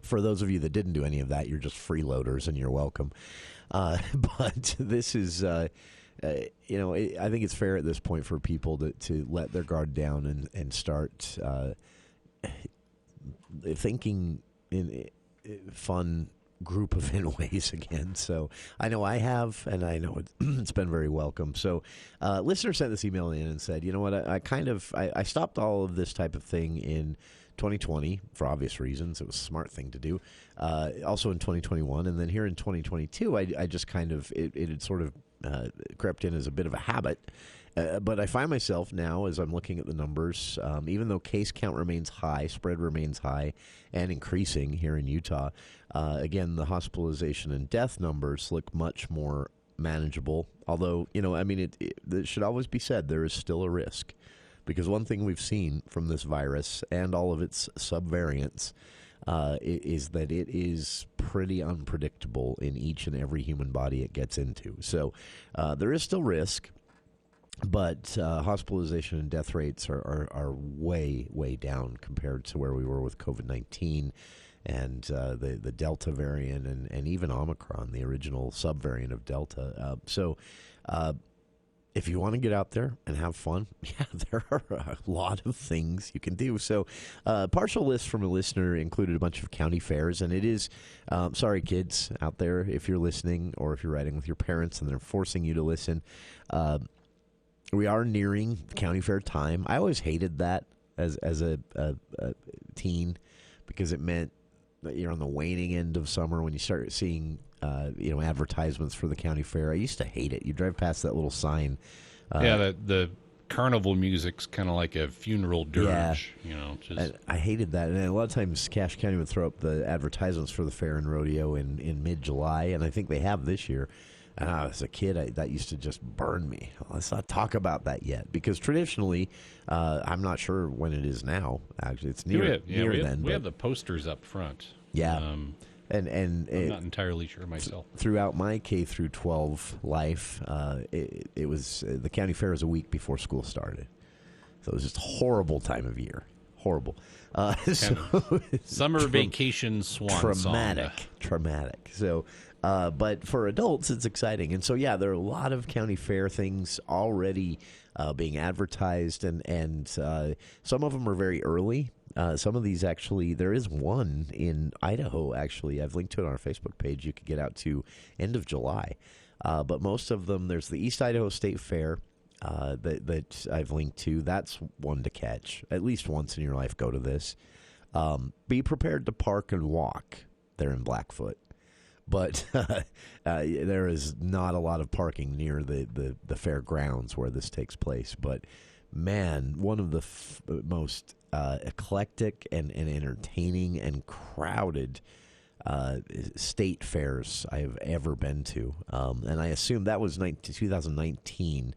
Speaker 7: For those of you that didn't do any of that, you're just freeloaders, and you're welcome. But this is, I think it's fair at this point for people to let their guard down and start thinking in fun group event ways again. So I know I have, and I know it's been very welcome. So listener sent this email in and said, you know what, I stopped all of this type of thing in 2020 for obvious reasons. It was a smart thing to do. Also in 2021, and then here in 2022, I just kind of it had sort of crept in as a bit of a habit. But I find myself now, as I'm looking at the numbers, even though case count remains high, spread remains high and increasing here in Utah, again, the hospitalization and death numbers look much more manageable. Although, it should always be said, there is still a risk. Because one thing we've seen from this virus and all of its subvariants is that it is pretty unpredictable in each and every human body it gets into. So there is still risk. But hospitalization and death rates are way, way down compared to where we were with COVID-19 and the Delta variant and even Omicron, the original subvariant of Delta. So if you want to get out there and have fun, yeah, there are a lot of things you can do. So partial list from a listener included a bunch of county fairs, and it is, sorry kids out there, if you're listening or if you're riding with your parents and they're forcing you to listen, we are nearing county fair time. I always hated that as a teen because it meant that you're on the waning end of summer when you start seeing advertisements for the county fair. I used to hate it. You drive past that little sign.
Speaker 2: The carnival music's kind of like a funeral dirge.
Speaker 7: Yeah. I hated that. And a lot of times Cache County would throw up the advertisements for the fair and rodeo in mid-July, and I think they have this year. As a kid, that used to just burn me. Let's not talk about that yet, because traditionally, I'm not sure when it is now. Actually, it's near then.
Speaker 2: We have the posters up front.
Speaker 7: Yeah, and
Speaker 2: I'm not entirely sure myself.
Speaker 7: Throughout my K through 12 life, it was the county fair was a week before school started, so it was just a horrible time of year. Horrible.
Speaker 2: Summer vacation swan song.
Speaker 7: Traumatic. So. But for adults, it's exciting. And so, yeah, there are a lot of county fair things already being advertised, and some of them are very early. Some of these, actually, there is one in Idaho, actually. I've linked to it on our Facebook page. You could get out to end of July. But most of them, there's the East Idaho State Fair that I've linked to. That's one to catch. At least once in your life, go to this. Be prepared to park and walk there in Blackfoot. But there is not a lot of parking near the fairgrounds where this takes place. But man, one of the most eclectic and entertaining and crowded state fairs I have ever been to. And I assume that was 2019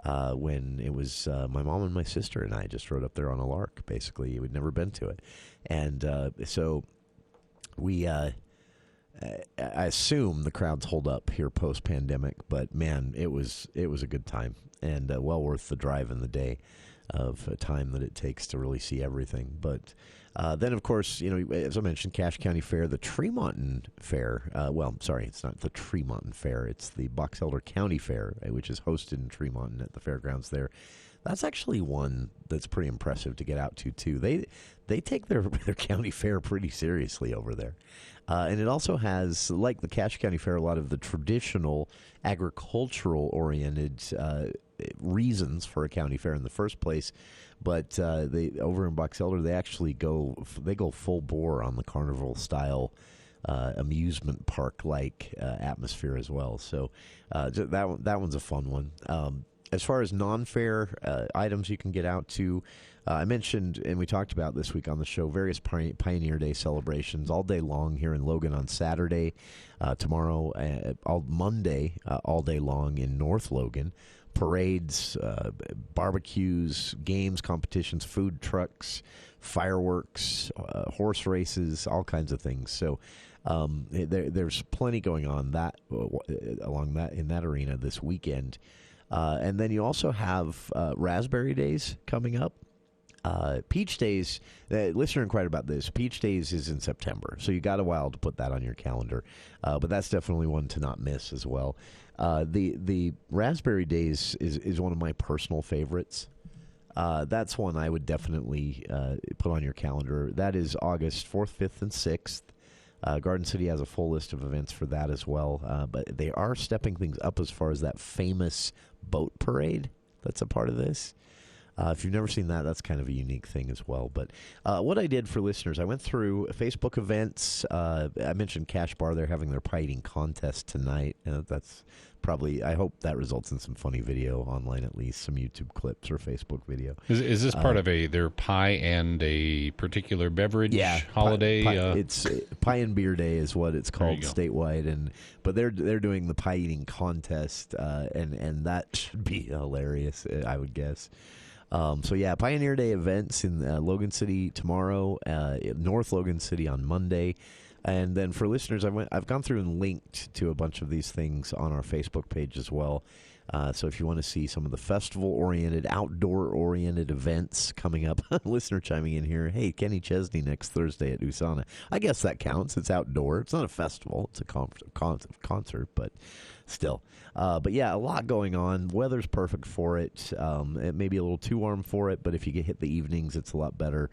Speaker 7: when it was my mom and my sister and I just rode up there on a lark, basically. We'd never been to it. And so we... I assume the crowds hold up here post-pandemic, but man, it was a good time and well worth the drive in the day of time that it takes to really see everything. But then, of course, as I mentioned, Cache County Fair, the Tremonton Fair. It's not the Tremonton Fair; it's the Box Elder County Fair, which is hosted in Tremonton at the fairgrounds there. That's actually one that's pretty impressive to get out to too. They take their county fair pretty seriously over there. And it also has, like the Cache County Fair, a lot of the traditional agricultural-oriented reasons for a county fair in the first place. But they over in Box Elder, they actually go full bore on the carnival-style amusement park-like atmosphere as well. So that one's a fun one. As far as non-fair items you can get out to, I mentioned, and we talked about this week on the show, various Pioneer Day celebrations all day long here in Logan on Saturday, tomorrow, Monday, all day long in North Logan. Parades, barbecues, games, competitions, food trucks, fireworks, horse races, all kinds of things. So there's plenty going on in that arena this weekend. And then you also have Raspberry Days coming up. Peach Days, the listener inquired about this. Peach Days is in September, so you got a while to put that on your calendar. But that's definitely one to not miss as well. The Raspberry Days is one of my personal favorites. That's one I would definitely put on your calendar. That is August 4th, 5th, and 6th. Garden City has a full list of events for that as well. But they are stepping things up as far as that famous boat parade that's a part of this. If you've never seen that, that's kind of a unique thing as well. But what I did for listeners, I went through Facebook events. I mentioned Cash Bar. They're having their pie eating contest tonight. That's probably, I hope that results in some funny video online, at least some YouTube clips or Facebook video.
Speaker 2: Is this part of their pie and a particular beverage holiday?
Speaker 7: It's Pie and Beer Day is what it's called statewide, but they're doing the pie eating contest, and that should be hilarious, I would guess. Pioneer Day events in Logan City tomorrow, North Logan City on Monday. And then for listeners, I've gone through and linked to a bunch of these things on our Facebook page as well. So if you want to see some of the festival-oriented, outdoor-oriented events coming up, listener chiming in here, hey, Kenny Chesney next Thursday at USANA. I guess that counts. It's outdoor. It's not a festival. It's a concert, but still. But yeah, a lot going on. Weather's perfect for it. It may be a little too warm for it, but if you get hit the evenings, it's a lot better.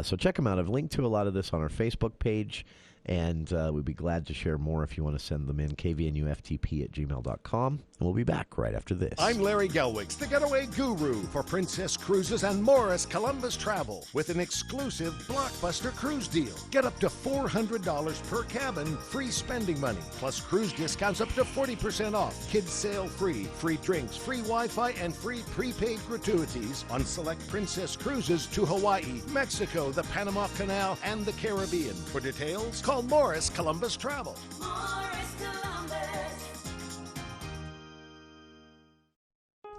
Speaker 7: So check them out. I've linked to a lot of this on our Facebook page. And we'd be glad to share more if you want to send them in, kvnuftp@gmail.com. And we'll be back right after this.
Speaker 15: I'm Larry Gelwigs, the getaway guru for Princess Cruises and Morris Columbus Travel with an exclusive blockbuster cruise deal. Get up to $400 per cabin, free spending money, plus cruise discounts up to 40% off. Kids sail free, free drinks, free Wi-Fi, and free prepaid gratuities on select Princess Cruises to Hawaii, Mexico, the Panama Canal, and the Caribbean. For details, call Morris Columbus Travel.
Speaker 16: Morris Columbus.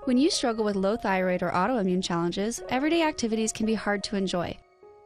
Speaker 17: When you struggle with low thyroid or autoimmune challenges, everyday activities can be hard to enjoy.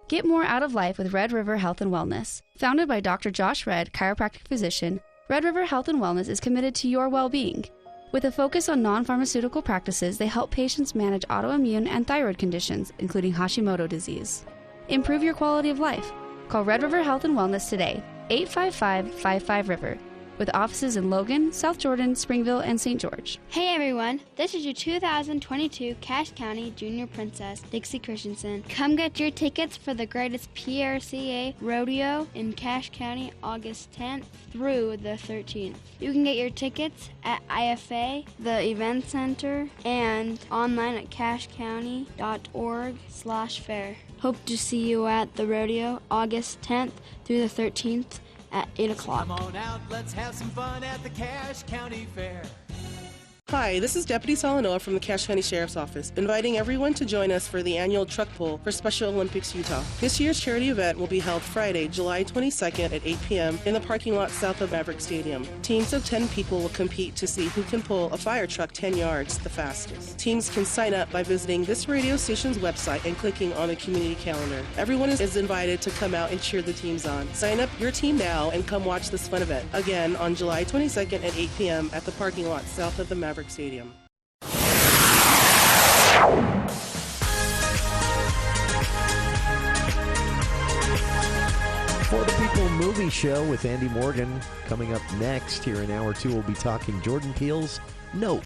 Speaker 17: Get more out of life with Red River Health and Wellness. Founded by Dr. Josh Red, chiropractic physician, Red River Health and Wellness is committed to your well-being. With a focus on non-pharmaceutical practices, they help patients manage autoimmune and thyroid conditions, including Hashimoto disease. Improve your quality of life. Call Red River Health and Wellness today, 855-55-RIVER, with offices in Logan, South Jordan, Springville, and St. George.
Speaker 18: Hey everyone, this is your 2022 Cache County Junior Princess, Dixie Christensen. Come get your tickets for the greatest PRCA rodeo in Cache County August 10th through the 13th. You can get your tickets at IFA, the event center, and online at cachecounty.org/fair. Hope to see you at the rodeo August 10th through the 13th at 8 o'clock.
Speaker 10: Come on out, let's have some fun at the Cache County Fair.
Speaker 19: Hi, this is Deputy Salanoa from the Cache County Sheriff's Office, inviting everyone to join us for the annual truck pull for Special Olympics Utah. This year's charity event will be held Friday, July 22nd at 8 p.m. in the parking lot south of Maverick Stadium. Teams of 10 people will compete to see who can pull a fire truck 10 yards the fastest. Teams can sign up by visiting this radio station's website and clicking on the community calendar. Everyone is invited to come out and cheer the teams on. Sign up your team now and come watch this fun event. Again, on July 22nd at 8 p.m. at the parking lot south of the Maverick Stadium.
Speaker 7: For the People Movie Show with Andy Morgan coming up next here in hour 2, we'll be talking Jordan Peele's Nope.